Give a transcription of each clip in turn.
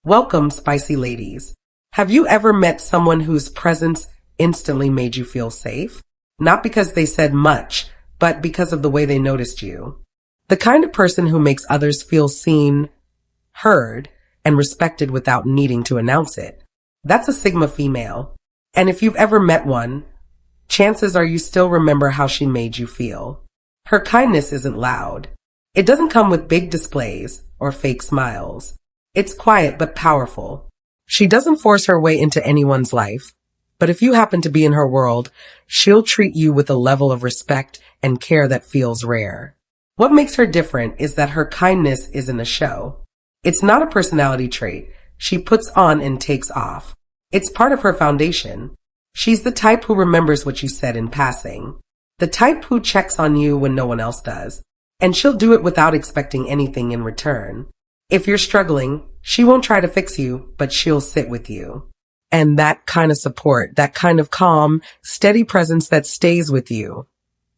Welcome, spicy ladies. Have you ever met someone whose presence instantly made you feel safe? Not because they said much, but because of the way they noticed you. The kind of person who makes others feel seen, heard, and respected without needing to announce it. That's a Sigma female. And if you've ever met one, chances are you still remember how she made you feel. Her kindness isn't loud. It doesn't come with big displays or fake smiles. It's quiet but powerful. She doesn't force her way into anyone's life, but if you happen to be in her world, she'll treat you with a level of respect and care that feels rare. What makes her different is that her kindness isn't a show. It's not a personality trait she puts on and takes off. It's part of her foundation. She's the type who remembers what you said in passing. The type who checks on you when no one else does. And she'll do it without expecting anything in return. If you're struggling, she won't try to fix you, but she'll sit with you. And that kind of support, that kind of calm, steady presence that stays with you.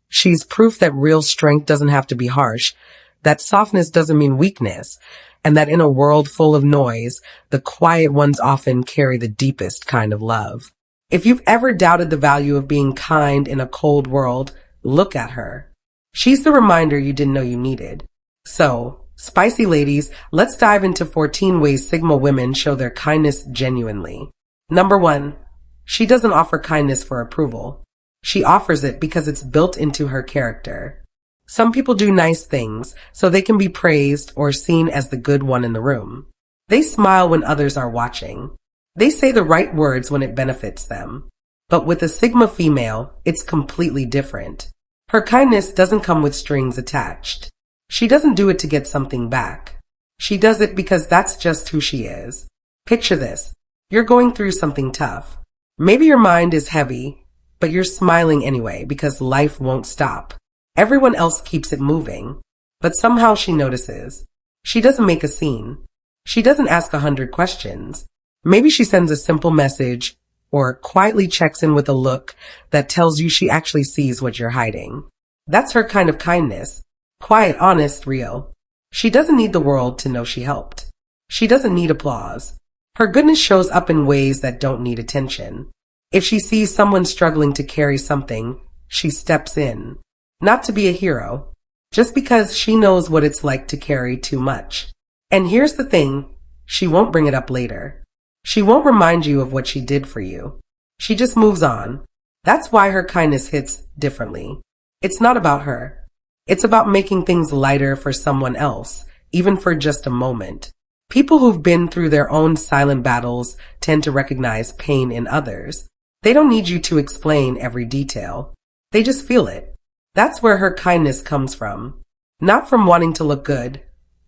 She's proof that real strength doesn't have to be harsh, that softness doesn't mean weakness, and that in a world full of noise, the quiet ones often carry the deepest kind of love. If you've ever doubted the value of being kind in a cold world, look at her. She's the reminder you didn't know you needed. So, spicy ladies, let's dive into 14 ways Sigma women show their kindness genuinely. Number 1, she doesn't offer kindness for approval. She offers it because it's built into her character. Some people do nice things so they can be praised or seen as the good one in the room. They smile when others are watching. They say the right words when it benefits them. But with a Sigma female, it's completely different. Her kindness doesn't come with strings attached. She doesn't do it to get something back. She does it because that's just who she is. Picture this. You're going through something tough. Maybe your mind is heavy, but you're smiling anyway because life won't stop. Everyone else keeps it moving. But somehow she notices. She doesn't make a scene. She doesn't ask 100 questions. Maybe she sends a simple message or quietly checks in with a look that tells you she actually sees what you're hiding. That's her kind of kindness. Quiet, honest, real. She doesn't need the world to know she helped. She doesn't need applause. Her goodness shows up in ways that don't need attention. If she sees someone struggling to carry something, she steps in. Not to be a hero, just because she knows what it's like to carry too much. And here's the thing, she won't bring it up later. She won't remind you of what she did for you. She just moves on. That's why her kindness hits differently. It's not about her. It's about making things lighter for someone else, even for just a moment. People who've been through their own silent battles tend to recognize pain in others. They don't need you to explain every detail. They just feel it. That's where her kindness comes from. Not from wanting to look good,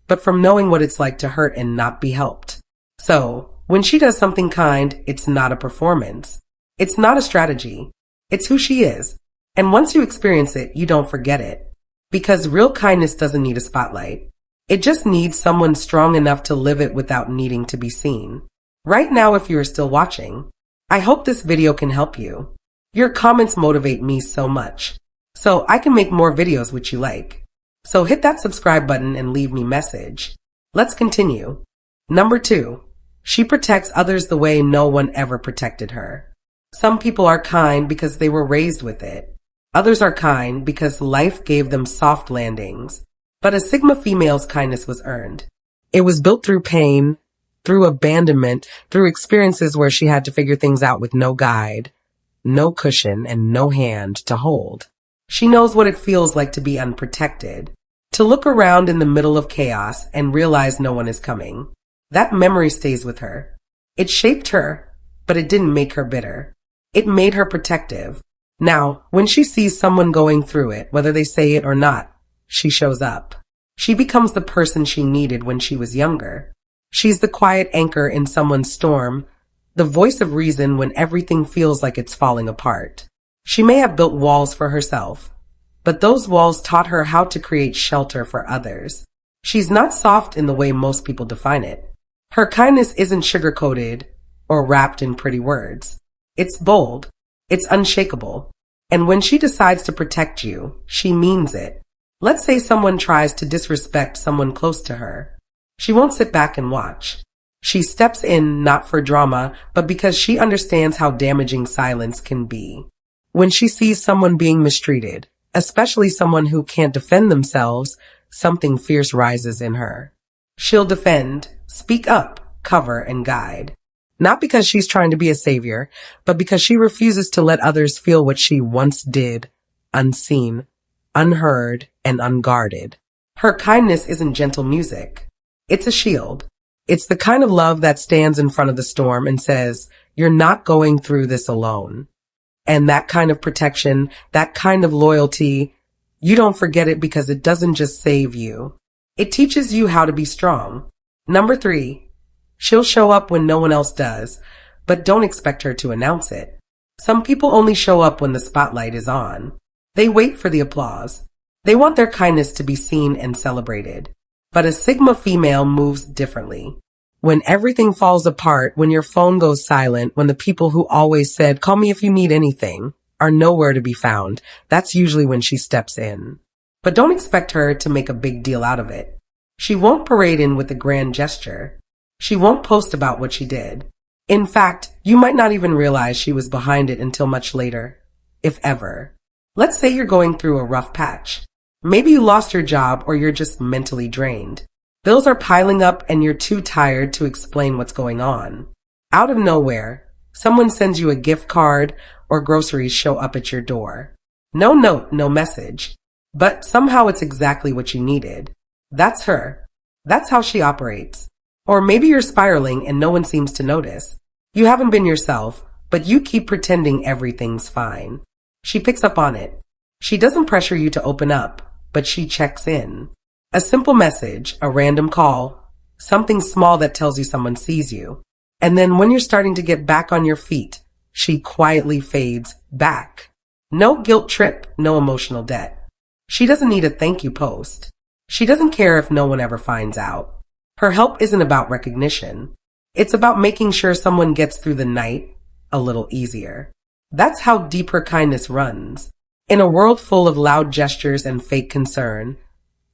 but from knowing what it's like to hurt and not be helped. So, when she does something kind, it's not a performance. It's not a strategy. It's who she is. And once you experience it, you don't forget it. Because real kindness doesn't need a spotlight. It just needs someone strong enough to live it without needing to be seen. Right now, if you're still watching, I hope this video can help you. Your comments motivate me so much, so I can make more videos which you like. So hit that subscribe button and leave me a message. Let's continue. Number 2. She protects others the way no one ever protected her. Some people are kind because they were raised with it. Others are kind because life gave them soft landings. But a Sigma female's kindness was earned. It was built through pain, through abandonment, through experiences where she had to figure things out with no guide, no cushion, and no hand to hold. She knows what it feels like to be unprotected, to look around in the middle of chaos and realize no one is coming. That memory stays with her. It shaped her, but it didn't make her bitter. It made her protective. Now, when she sees someone going through it, whether they say it or not, she shows up. She becomes the person she needed when she was younger. She's the quiet anchor in someone's storm, the voice of reason when everything feels like it's falling apart. She may have built walls for herself, but those walls taught her how to create shelter for others. She's not soft in the way most people define it. Her kindness isn't sugar-coated or wrapped in pretty words. It's bold. It's unshakable. And when she decides to protect you, she means it. Let's say someone tries to disrespect someone close to her. She won't sit back and watch. She steps in not for drama, but because she understands how damaging silence can be. When she sees someone being mistreated, especially someone who can't defend themselves, something fierce rises in her. She'll defend, speak up, cover, and guide. Not because she's trying to be a savior, but because she refuses to let others feel what she once did, unseen, unheard, and unguarded. Her kindness isn't gentle music. It's a shield. It's the kind of love that stands in front of the storm and says, "You're not going through this alone." And that kind of protection, that kind of loyalty, you don't forget it because it doesn't just save you. It teaches you how to be strong. Number 3, she'll show up when no one else does, but don't expect her to announce it. Some people only show up when the spotlight is on. They wait for the applause. They want their kindness to be seen and celebrated. But a Sigma female moves differently. When everything falls apart, when your phone goes silent, when the people who always said, "Call me if you need anything," are nowhere to be found, that's usually when she steps in. But don't expect her to make a big deal out of it. She won't parade in with a grand gesture. She won't post about what she did. In fact, you might not even realize she was behind it until much later, if ever. Let's say you're going through a rough patch. Maybe you lost your job or you're just mentally drained. Bills are piling up and you're too tired to explain what's going on. Out of nowhere, someone sends you a gift card or groceries show up at your door. No note, no message. But somehow it's exactly what you needed. That's her. That's how she operates. Or maybe you're spiraling and no one seems to notice. You haven't been yourself, but you keep pretending everything's fine. She picks up on it. She doesn't pressure you to open up, but she checks in. A simple message, a random call, something small that tells you someone sees you. And then when you're starting to get back on your feet, she quietly fades back. No guilt trip, no emotional debt. She doesn't need a thank you post. She doesn't care if no one ever finds out. Her help isn't about recognition. It's about making sure someone gets through the night a little easier. That's how deep her kindness runs. In a world full of loud gestures and fake concern,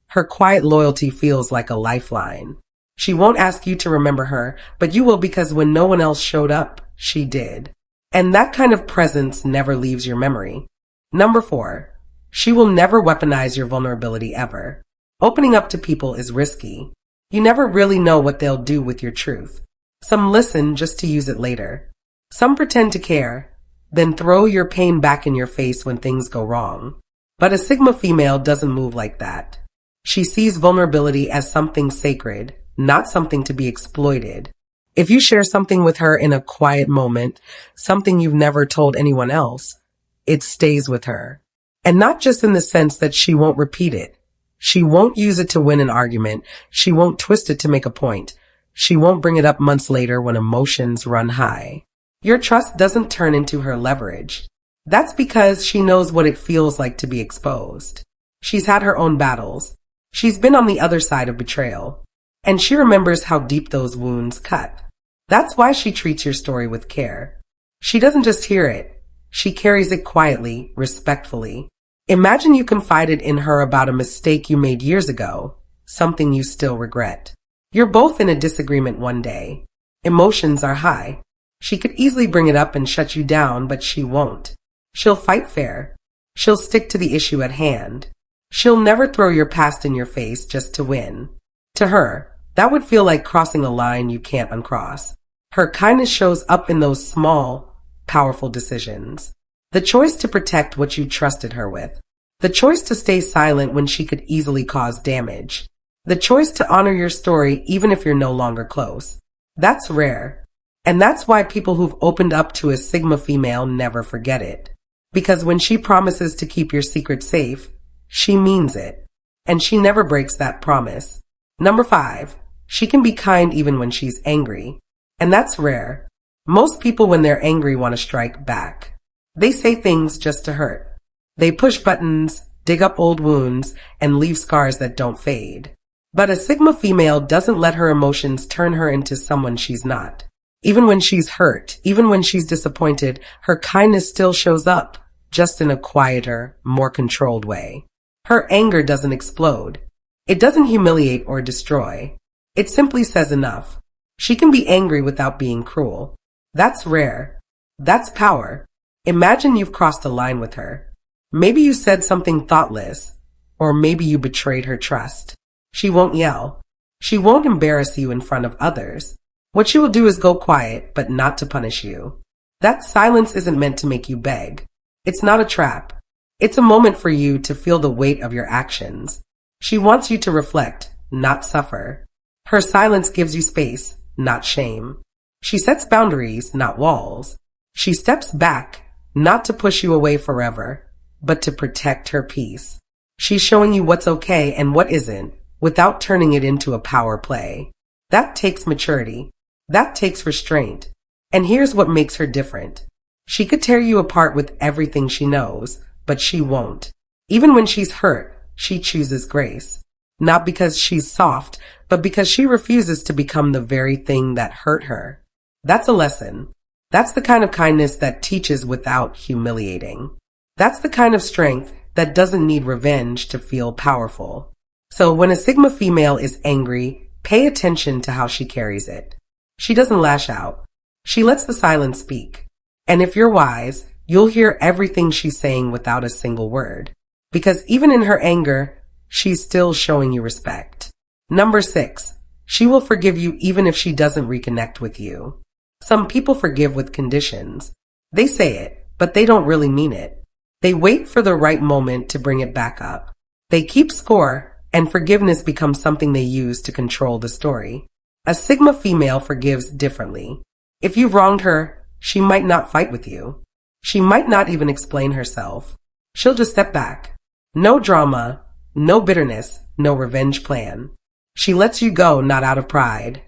her quiet loyalty feels like a lifeline. She won't ask you to remember her, but you will because when no one else showed up, she did. And that kind of presence never leaves your memory. Number 4, she will never weaponize your vulnerability ever. Opening up to people is risky. You never really know what they'll do with your truth. Some listen just to use it later. Some pretend to care, then throw your pain back in your face when things go wrong. But a Sigma female doesn't move like that. She sees vulnerability as something sacred, not something to be exploited. If you share something with her in a quiet moment, something you've never told anyone else, it stays with her. And not just in the sense that she won't repeat it. She won't use it to win an argument. She won't twist it to make a point. She won't bring it up months later when emotions run high. Your trust doesn't turn into her leverage. That's because she knows what it feels like to be exposed. She's had her own battles. She's been on the other side of betrayal. And she remembers how deep those wounds cut. That's why she treats your story with care. She doesn't just hear it. She carries it quietly, respectfully. Imagine you confided in her about a mistake you made years ago, something you still regret. You're both in a disagreement one day. Emotions are high. She could easily bring it up and shut you down, but she won't. She'll fight fair. She'll stick to the issue at hand. She'll never throw your past in your face just to win. To her, that would feel like crossing a line you can't uncross. Her kindness shows up in those small, powerful decisions. The choice to protect what you trusted her with. The choice to stay silent when she could easily cause damage. The choice to honor your story even if you're no longer close. That's rare. And that's why people who've opened up to a Sigma female never forget it. Because when she promises to keep your secret safe, she means it. And she never breaks that promise. Number 5, she can be kind even when she's angry. And that's rare. Most people when they're angry want to strike back. They say things just to hurt. They push buttons, dig up old wounds, and leave scars that don't fade. But a Sigma female doesn't let her emotions turn her into someone she's not. Even when she's hurt, even when she's disappointed, her kindness still shows up, just in a quieter, more controlled way. Her anger doesn't explode. It doesn't humiliate or destroy. It simply says enough. She can be angry without being cruel. That's rare. That's power. Imagine you've crossed a line with her. Maybe you said something thoughtless, or maybe you betrayed her trust. She won't yell. She won't embarrass you in front of others. What she will do is go quiet, but not to punish you. That silence isn't meant to make you beg. It's not a trap. It's a moment for you to feel the weight of your actions. She wants you to reflect, not suffer. Her silence gives you space, not shame. She sets boundaries, not walls. She steps back, not to push you away forever, but to protect her peace. She's showing you what's okay and what isn't, without turning it into a power play. That takes maturity. That takes restraint. And here's what makes her different. She could tear you apart with everything she knows, but she won't. Even when she's hurt, she chooses grace. Not because she's soft, but because she refuses to become the very thing that hurt her. That's a lesson. That's the kind of kindness that teaches without humiliating. That's the kind of strength that doesn't need revenge to feel powerful. So when a Sigma female is angry, pay attention to how she carries it. She doesn't lash out. She lets the silence speak. And if you're wise, you'll hear everything she's saying without a single word. Because even in her anger, she's still showing you respect. Number 6, she will forgive you even if she doesn't reconnect with you. Some people forgive with conditions. They say it, but they don't really mean it. They wait for the right moment to bring it back up. They keep score, and forgiveness becomes something they use to control the story. A Sigma female forgives differently. If you've wronged her, she might not fight with you. She might not even explain herself. She'll just step back. No drama, no bitterness, no revenge plan. She lets you go not out of pride,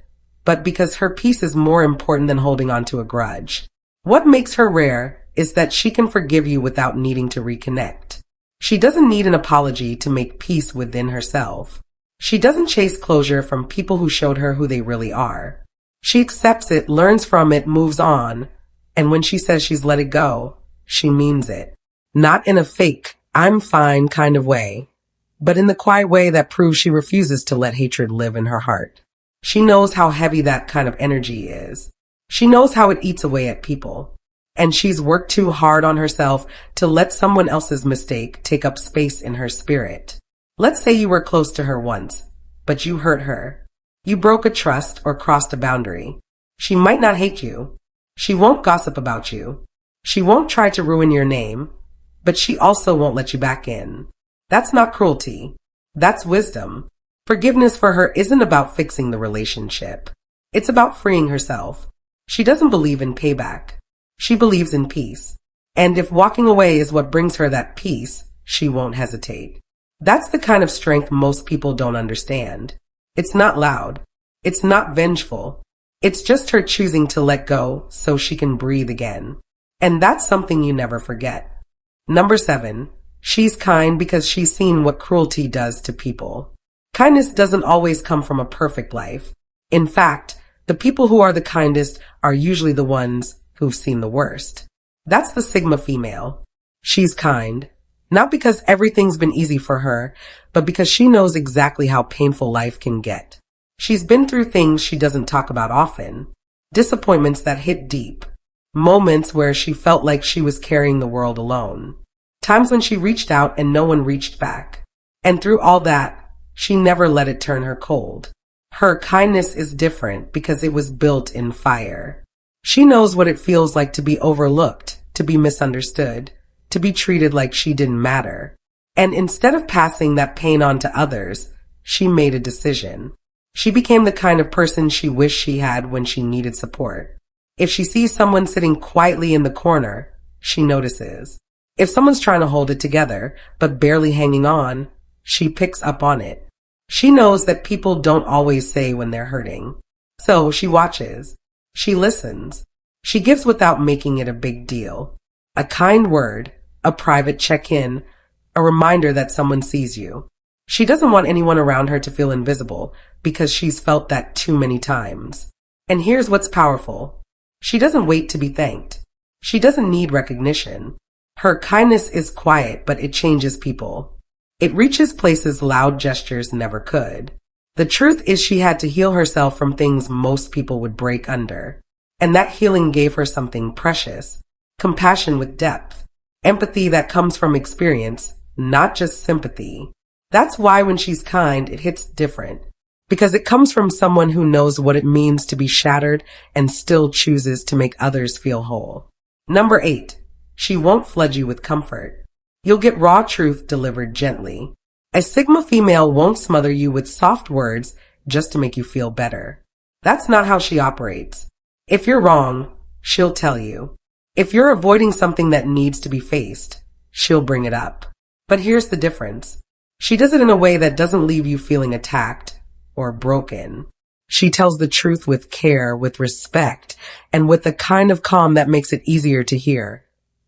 but because her peace is more important than holding on to a grudge. What makes her rare is that she can forgive you without needing to reconnect. She doesn't need an apology to make peace within herself. She doesn't chase closure from people who showed her who they really are. She accepts it, learns from it, moves on, and when she says she's let it go, she means it. Not in a fake, I'm fine kind of way, but in the quiet way that proves she refuses to let hatred live in her heart. She knows how heavy that kind of energy is. She knows how it eats away at people. And she's worked too hard on herself to let someone else's mistake take up space in her spirit. Let's say you were close to her once, but you hurt her. You broke a trust or crossed a boundary. She might not hate you. She won't gossip about you. She won't try to ruin your name, but she also won't let you back in. That's not cruelty. That's wisdom. Forgiveness for her isn't about fixing the relationship. It's about freeing herself. She doesn't believe in payback. She believes in peace. And if walking away is what brings her that peace, she won't hesitate. That's the kind of strength most people don't understand. It's not loud. It's not vengeful. It's just her choosing to let go so she can breathe again. And that's something you never forget. Number 7, she's kind because she's seen what cruelty does to people. Kindness doesn't always come from a perfect life. In fact, the people who are the kindest are usually the ones who've seen the worst. That's the Sigma female. She's kind, not because everything's been easy for her, but because she knows exactly how painful life can get. She's been through things she doesn't talk about often, disappointments that hit deep, moments where she felt like she was carrying the world alone, times when she reached out and no one reached back. And through all that, she never let it turn her cold. Her kindness is different because it was built in fire. She knows what it feels like to be overlooked, to be misunderstood, to be treated like she didn't matter. And instead of passing that pain on to others, she made a decision. She became the kind of person she wished she had when she needed support. If she sees someone sitting quietly in the corner, she notices. If someone's trying to hold it together, but barely hanging on, she picks up on it. She knows that people don't always say when they're hurting. So she watches. She listens. She gives without making it a big deal. A kind word, a private check-in, a reminder that someone sees you. She doesn't want anyone around her to feel invisible because she's felt that too many times. And here's what's powerful. She doesn't wait to be thanked. She doesn't need recognition. Her kindness is quiet, but it changes people. It reaches places loud gestures never could. The truth is she had to heal herself from things most people would break under. And that healing gave her something precious, compassion with depth, empathy that comes from experience, not just sympathy. That's why when she's kind, it hits different. Because it comes from someone who knows what it means to be shattered and still chooses to make others feel whole. Number 8. She won't flood you with comfort. You'll get raw truth delivered gently. A Sigma female won't smother you with soft words just to make you feel better. That's not how she operates. If you're wrong, she'll tell you. If you're avoiding something that needs to be faced, she'll bring it up. But here's the difference. She does it in a way that doesn't leave you feeling attacked or broken. She tells the truth with care, with respect, and with the kind of calm that makes it easier to hear,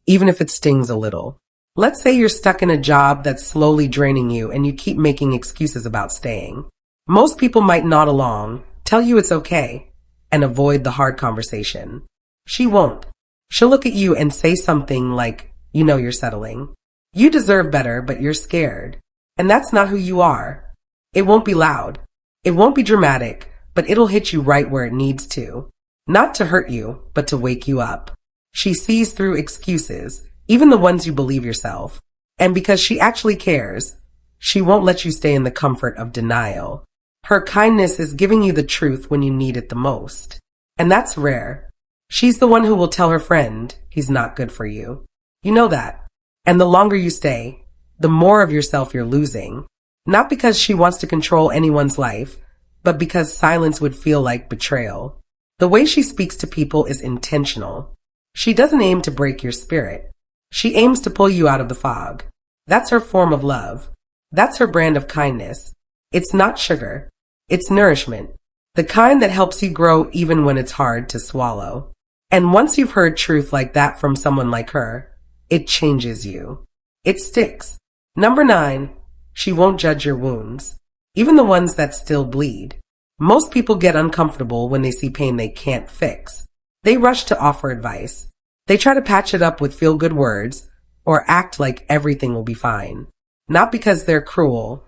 even if it stings a little. Let's say you're stuck in a job that's slowly draining you and you keep making excuses about staying. Most people might nod along, tell you it's okay, and avoid the hard conversation. She won't. She'll look at you and say something like, you know you're settling. You deserve better, but you're scared. And that's not who you are. It won't be loud. It won't be dramatic, but it'll hit you right where it needs to. Not to hurt you, but to wake you up. She sees through excuses, even the ones you believe yourself. And because she actually cares, she won't let you stay in the comfort of denial. Her kindness is giving you the truth when you need it the most. And that's rare. She's the one who will tell her friend he's not good for you. You know that. And the longer you stay, the more of yourself you're losing. Not because she wants to control anyone's life, but because silence would feel like betrayal. The way she speaks to people is intentional. She doesn't aim to break your spirit. She aims to pull you out of the fog. That's her form of love. That's her brand of kindness. It's not sugar. It's nourishment. The kind that helps you grow even when it's hard to swallow. And once you've heard truth like that from someone like her, it changes you. It sticks. Number 9. She won't judge your wounds, even the ones that still bleed. Most people get uncomfortable when they see pain they can't fix. They rush to offer advice. They try to patch it up with feel-good words or act like everything will be fine. Not because they're cruel,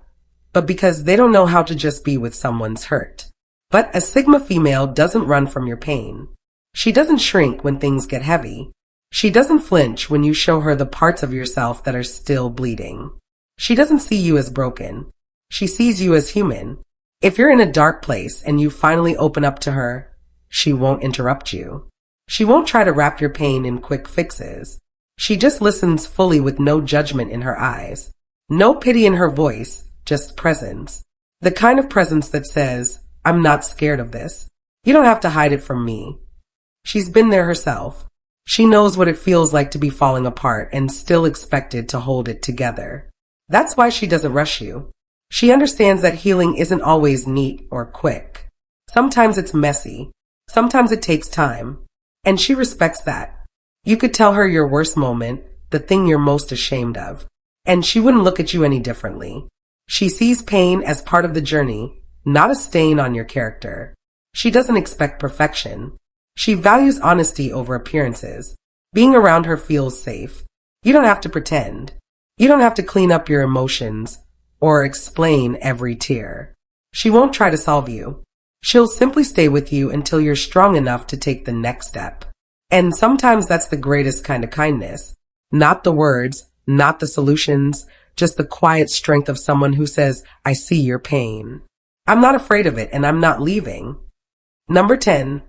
but because they don't know how to just be with someone's hurt. But a Sigma female doesn't run from your pain. She doesn't shrink when things get heavy. She doesn't flinch when you show her the parts of yourself that are still bleeding. She doesn't see you as broken. She sees you as human. If you're in a dark place and you finally open up to her, she won't interrupt you. She won't try to wrap your pain in quick fixes. She just listens fully with no judgment in her eyes. No pity in her voice, just presence. The kind of presence that says, I'm not scared of this. You don't have to hide it from me. She's been there herself. She knows what it feels like to be falling apart and still expected to hold it together. That's why she doesn't rush you. She understands that healing isn't always neat or quick. Sometimes it's messy. Sometimes it takes time. And she respects that. You could tell her your worst moment, the thing you're most ashamed of, and she wouldn't look at you any differently. She sees pain as part of the journey, not a stain on your character. She doesn't expect perfection. She values honesty over appearances. Being around her feels safe. You don't have to pretend. You don't have to clean up your emotions or explain every tear. She won't try to solve you. She'll simply stay with you until you're strong enough to take the next step. And sometimes that's the greatest kind of kindness. Not the words, not the solutions, just the quiet strength of someone who says, I see your pain. I'm not afraid of it and I'm not leaving. Number 10.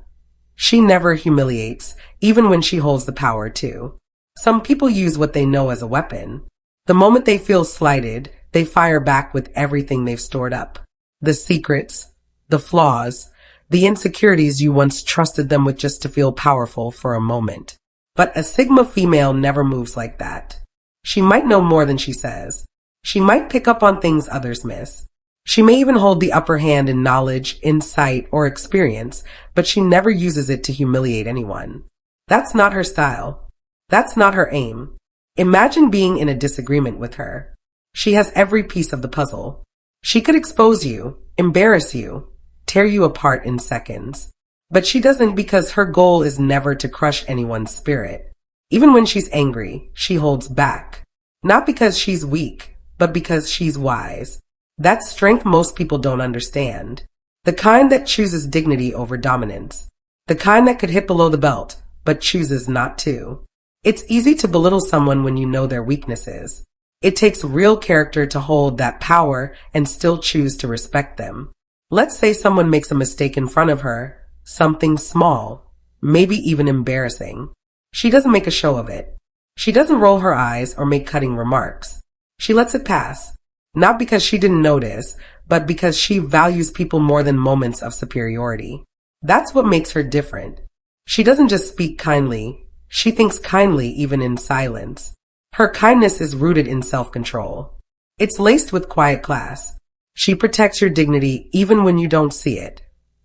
She never humiliates, even when she holds the power to. Some people use what they know as a weapon. The moment they feel slighted, they fire back with everything they've stored up. The secrets, the flaws, the insecurities you once trusted them with just to feel powerful for a moment. But a Sigma female never moves like that. She might know more than she says. She might pick up on things others miss. She may even hold the upper hand in knowledge, insight, or experience, but she never uses it to humiliate anyone. That's not her style. That's not her aim. Imagine being in a disagreement with her. She has every piece of the puzzle. She could expose you, embarrass you, tear you apart in seconds. But she doesn't because her goal is never to crush anyone's spirit. Even when she's angry, she holds back. Not because she's weak, but because she's wise. That's strength most people don't understand. The kind that chooses dignity over dominance. The kind that could hit below the belt, but chooses not to. It's easy to belittle someone when you know their weaknesses. It takes real character to hold that power and still choose to respect them. Let's say someone makes a mistake in front of her, something small, maybe even embarrassing. She doesn't make a show of it. She doesn't roll her eyes or make cutting remarks. She lets it pass, not because she didn't notice, but because she values people more than moments of superiority. That's what makes her different. She doesn't just speak kindly, she thinks kindly even in silence. Her kindness is rooted in self-control. It's laced with quiet class. She protects your dignity even when you don't see it,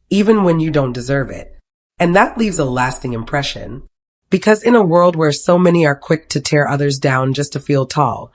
even when you don't deserve it. And that leaves a lasting impression. Because in a world where so many are quick to tear others down just to feel tall,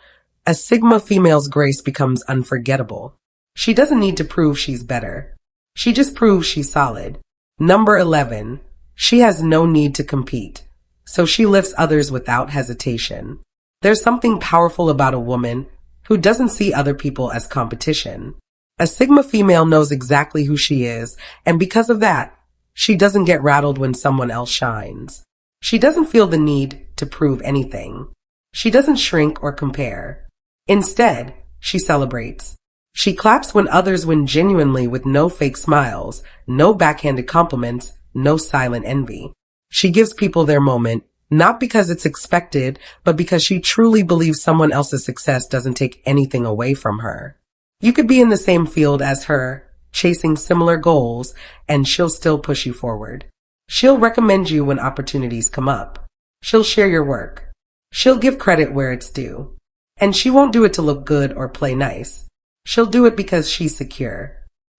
a Sigma female's grace becomes unforgettable. She doesn't need to prove she's better. She just proves she's solid. Number 11. She has no need to compete, so she lifts others without hesitation. There's something powerful about a woman who doesn't see other people as competition. A Sigma female knows exactly who she is, and because of that, she doesn't get rattled when someone else shines. She doesn't feel the need to prove anything. She doesn't shrink or compare. Instead, she celebrates. She claps when others win genuinely with no fake smiles, no backhanded compliments, no silent envy. She gives people their moment, not because it's expected, but because she truly believes someone else's success doesn't take anything away from her. You could be in the same field as her, chasing similar goals, and she'll still push you forward. She'll recommend you when opportunities come up. She'll share your work. She'll give credit where it's due. And she won't do it to look good or play nice. She'll do it because she's secure.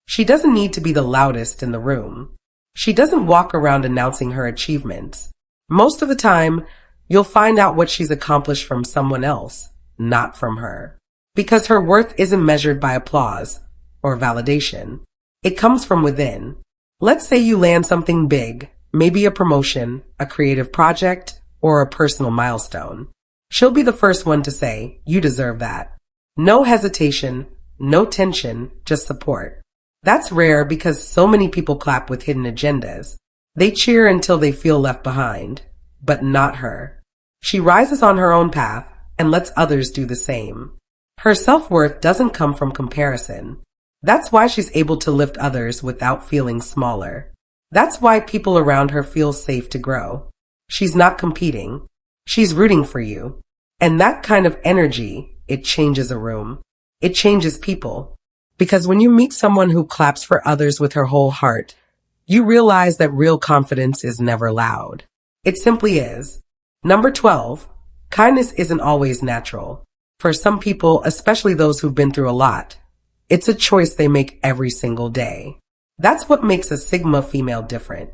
She doesn't need to be the loudest in the room. She doesn't walk around announcing her achievements. Most of the time, you'll find out what she's accomplished from someone else, not from her. Because her worth isn't measured by applause or validation. It comes from within. Let's say you land something big, maybe a promotion, a creative project, or a personal milestone. She'll be the first one to say, "You deserve that." No hesitation, no tension, just support. That's rare because so many people clap with hidden agendas. They cheer until they feel left behind, but not her. She rises on her own path and lets others do the same. Her self-worth doesn't come from comparison. That's why she's able to lift others without feeling smaller. That's why people around her feel safe to grow. She's not competing. She's rooting for you. And that kind of energy, it changes a room. It changes people. Because when you meet someone who claps for others with her whole heart, you realize that real confidence is never loud. It simply is. Number 12, kindness isn't always natural. For some people, especially those who've been through a lot, it's a choice they make every single day. That's what makes a Sigma female different.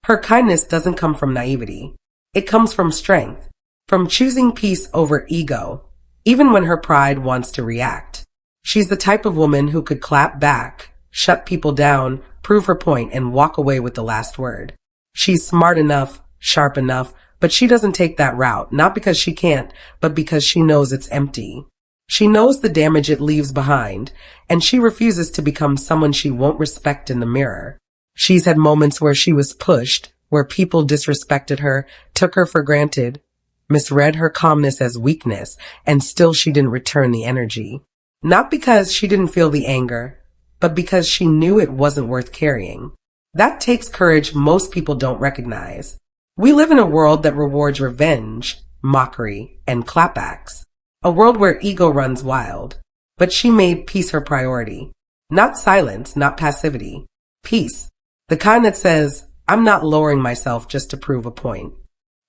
Her kindness doesn't come from naivety. It comes from strength, from choosing peace over ego, even when her pride wants to react. She's the type of woman who could clap back, shut people down, prove her point, and walk away with the last word. She's smart enough, sharp enough, but she doesn't take that route, not because she can't, but because she knows it's empty. She knows the damage it leaves behind, and she refuses to become someone she won't respect in the mirror. She's had moments where she was pushed, where people disrespected her, took her for granted, misread her calmness as weakness, and still she didn't return the energy. Not because she didn't feel the anger, but because she knew it wasn't worth carrying. That takes courage most people don't recognize. We live in a world that rewards revenge, mockery, and clapbacks. A world where ego runs wild. But she made peace her priority. Not silence, not passivity. Peace. The kind that says, "I'm not lowering myself just to prove a point."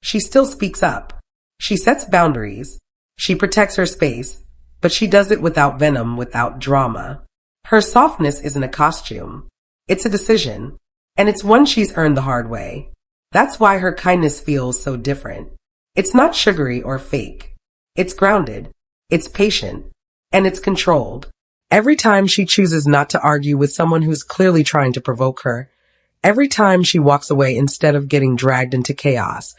She still speaks up. She sets boundaries. She protects her space. But she does it without venom, without drama. Her softness isn't a costume. It's a decision. And it's one she's earned the hard way. That's why her kindness feels so different. It's not sugary or fake. It's grounded. It's patient. And it's controlled. Every time she chooses not to argue with someone who's clearly trying to provoke her, every time she walks away instead of getting dragged into chaos,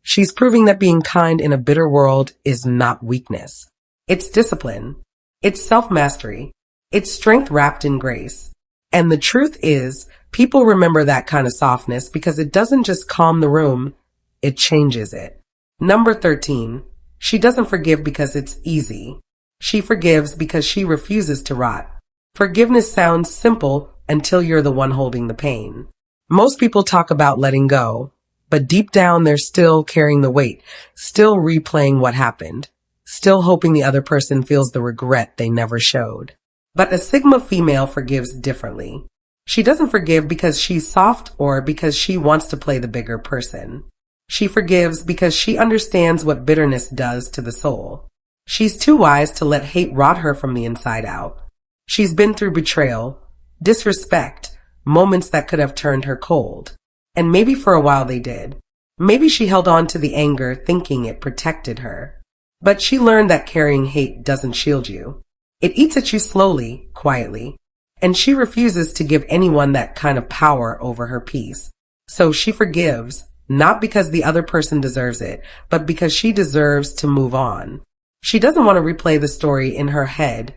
she's proving that being kind in a bitter world is not weakness. It's discipline. It's self-mastery. It's strength wrapped in grace. And the truth is, people remember that kind of softness because it doesn't just calm the room, it changes it. Number 13. She doesn't forgive because it's easy. She forgives because she refuses to rot. Forgiveness sounds simple until you're the one holding the pain. Most people talk about letting go, but deep down they're still carrying the weight, still replaying what happened, still hoping the other person feels the regret they never showed. But a Sigma female forgives differently. She doesn't forgive because she's soft or because she wants to play the bigger person. She forgives because she understands what bitterness does to the soul. She's too wise to let hate rot her from the inside out. She's been through betrayal, disrespect, moments that could have turned her cold. And maybe for a while they did. Maybe she held on to the anger thinking it protected her. But she learned that carrying hate doesn't shield you. It eats at you slowly, quietly. And she refuses to give anyone that kind of power over her peace. So she forgives, not because the other person deserves it, but because she deserves to move on. She doesn't want to replay the story in her head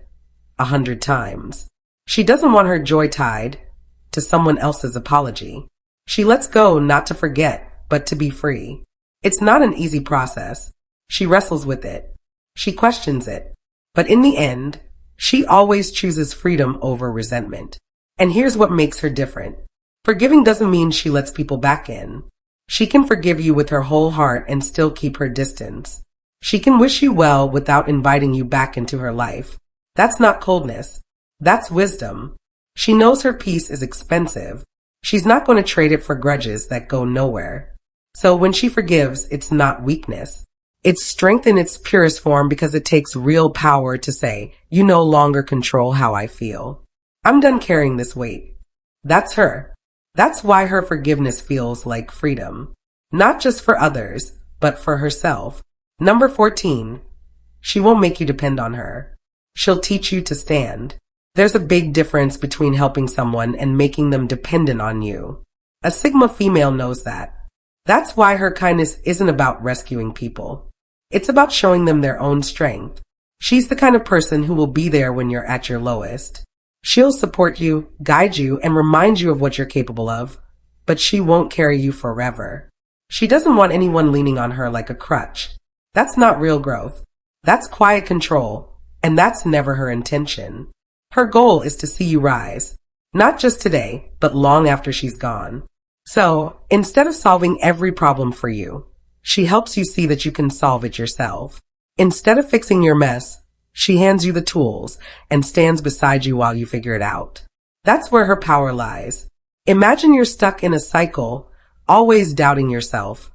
100 times. She doesn't want her joy tied to someone else's apology. She lets go not to forget, but to be free. It's not an easy process. She wrestles with it. She questions it. But in the end, she always chooses freedom over resentment. And here's what makes her different. Forgiving doesn't mean she lets people back in. She can forgive you with her whole heart and still keep her distance. She can wish you well without inviting you back into her life. That's not coldness. That's wisdom. She knows her peace is expensive. She's not going to trade it for grudges that go nowhere. So when she forgives, it's not weakness. It's strength in its purest form because it takes real power to say, you no longer control how I feel. I'm done carrying this weight. That's her. That's why her forgiveness feels like freedom. Not just for others, but for herself. Number 14. She won't make you depend on her. She'll teach you to stand. There's a big difference between helping someone and making them dependent on you. A Sigma female knows that. That's why her kindness isn't about rescuing people. It's about showing them their own strength. She's the kind of person who will be there when you're at your lowest. She'll support you, guide you, and remind you of what you're capable of, but she won't carry you forever. She doesn't want anyone leaning on her like a crutch. That's not real growth. That's quiet control, and that's never her intention. Her goal is to see you rise, not just today, but long after she's gone. So, instead of solving every problem for you, she helps you see that you can solve it yourself. Instead of fixing your mess, she hands you the tools and stands beside you while you figure it out. That's where her power lies. Imagine you're stuck in a cycle, always doubting yourself,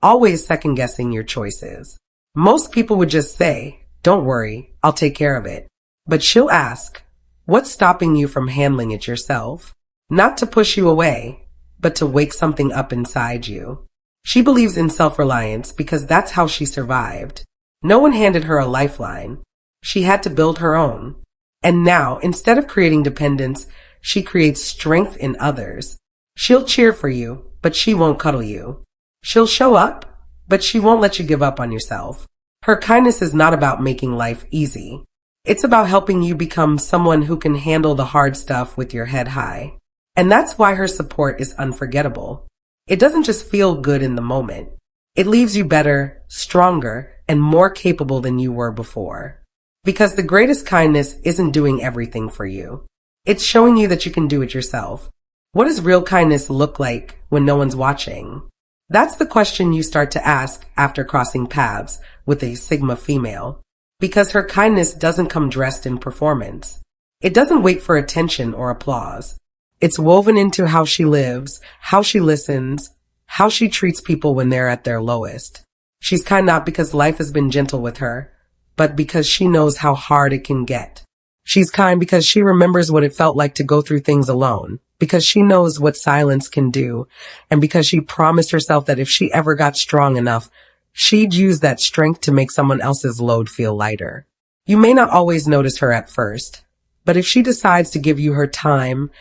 always second-guessing your choices. Most people would just say, don't worry, I'll take care of it. But she'll ask, what's stopping you from handling it yourself? Not to push you away, but to wake something up inside you. She believes in self-reliance because that's how she survived. No one handed her a lifeline. She had to build her own. And now, instead of creating dependence, she creates strength in others. She'll cheer for you, but she won't cuddle you. She'll show up, but she won't let you give up on yourself. Her kindness is not about making life easy. It's about helping you become someone who can handle the hard stuff with your head high. And that's why her support is unforgettable. It doesn't just feel good in the moment. It leaves you better, stronger, and more capable than you were before. Because the greatest kindness isn't doing everything for you. It's showing you that you can do it yourself. What does real kindness look like when no one's watching? That's the question you start to ask after crossing paths with a Sigma female. Because her kindness doesn't come dressed in performance. It doesn't wait for attention or applause. It's woven into how she lives, how she listens, how she treats people when they're at their lowest. She's kind not because life has been gentle with her, but because she knows how hard it can get. She's kind because she remembers what it felt like to go through things alone, because she knows what silence can do, and because she promised herself that if she ever got strong enough, she'd use that strength to make someone else's load feel lighter. You may not always notice her at first, but if she decides to give you her time,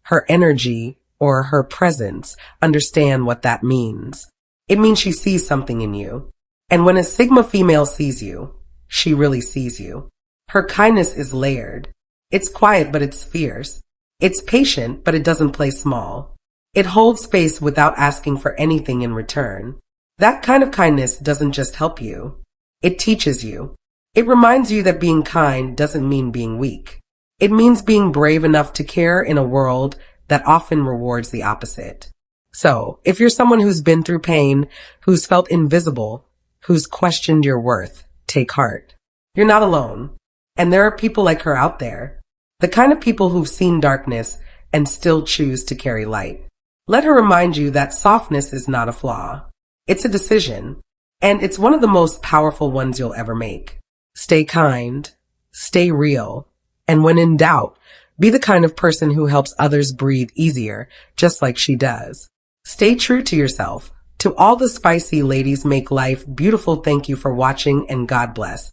her energy, or her presence, understand what that means. It means she sees something in you. And when a Sigma female sees you, she really sees you. Her kindness is layered. It's quiet, but it's fierce. It's patient, but it doesn't play small. It holds space without asking for anything in return. That kind of kindness doesn't just help you. It teaches you. It reminds you that being kind doesn't mean being weak. It means being brave enough to care in a world that often rewards the opposite. So, if you're someone who's been through pain, who's felt invisible, who's questioned your worth, take heart. You're not alone. And there are people like her out there. The kind of people who've seen darkness and still choose to carry light. Let her remind you that softness is not a flaw. It's a decision. And it's one of the most powerful ones you'll ever make. Stay kind. Stay real. And when in doubt, be the kind of person who helps others breathe easier, just like she does. Stay true to yourself. To all the spicy ladies make life beautiful, thank you for watching and God bless.